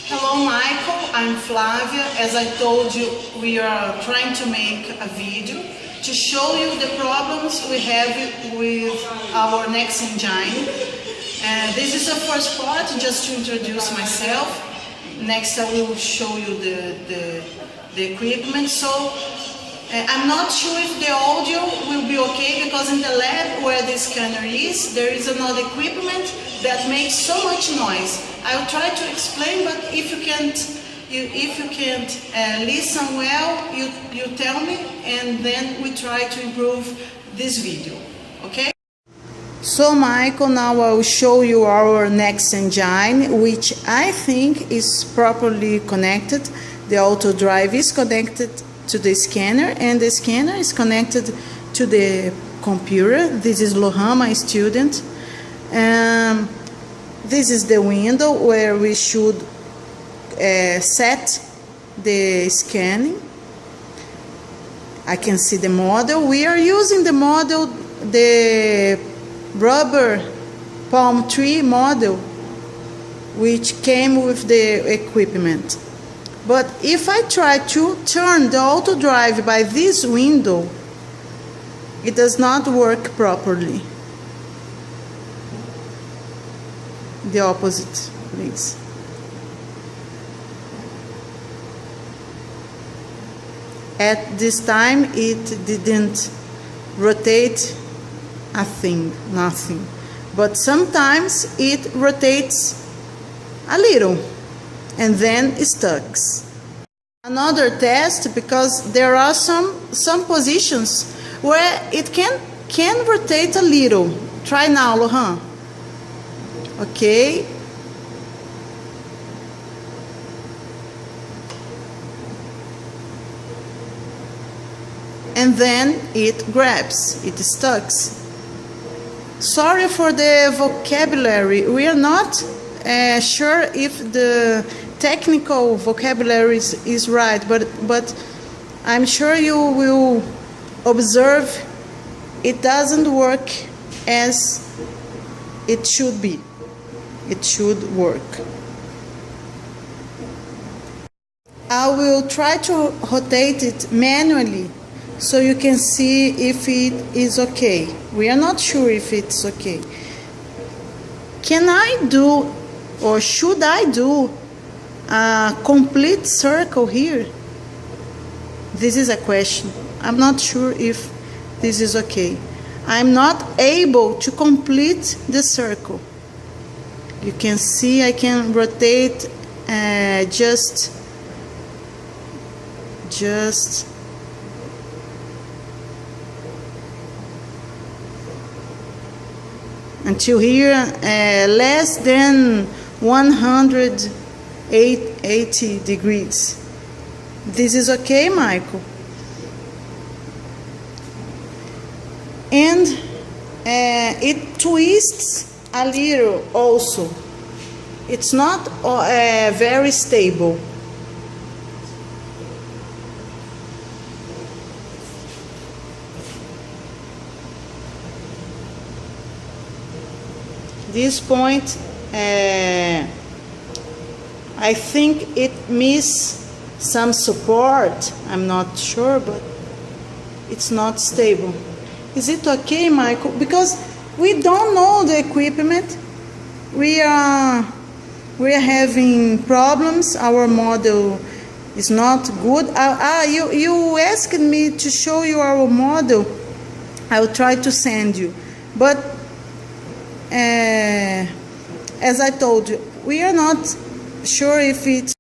Hello Michael, I'm Flavia. As I told you, we are trying to make a video to show you the problems we have with our next engine. This is the first part, just to introduce myself. Next I will show you the equipment. So I'm not sure if the audio will be okay, because in the lab where the scanner is, there is another equipment that makes so much noise. I'll try to explain, but if you can't listen well, you tell me, and then we try to improve this video, okay? So Michael, now I will show you our next engine, which I think is properly connected. The auto drive is connected to the scanner, and the scanner is connected to the computer. This is Lohan, my student. This is the window where we should set the scanning. I can see the model. We are using the model, the rubber palm tree model, which came with the equipment. But if I try to turn the auto drive by this window, it does not work properly. The opposite, please. At this time, it didn't rotate a thing, nothing. But sometimes it rotates a little and then it stuck. Another test, because there are some positions where it can rotate a little. Try now, Lohan. Okay. And then it grabs, it stuck. Sorry for the vocabulary. We are not sure if the technical vocabulary is right, but I'm sure you will observe it doesn't work as it should be. It should work. I will try to rotate it manually so you can see if it is okay. We are not sure if it's okay. Can I do, or should I do, a complete circle here? This is a question. I'm not sure if this is okay. I'm not able to complete the circle. You can see I can rotate just until here, less than 180 degrees. This is okay, Michael. And it twists a little also. It's not very stable. This point, I think it misses some support. I'm not sure, but it's not stable. Is it okay, Michael? Because we don't know the equipment. We are having problems. Our model is not good. You asked me to show you our model. I will try to send you. But as I told you, we are not sure if it's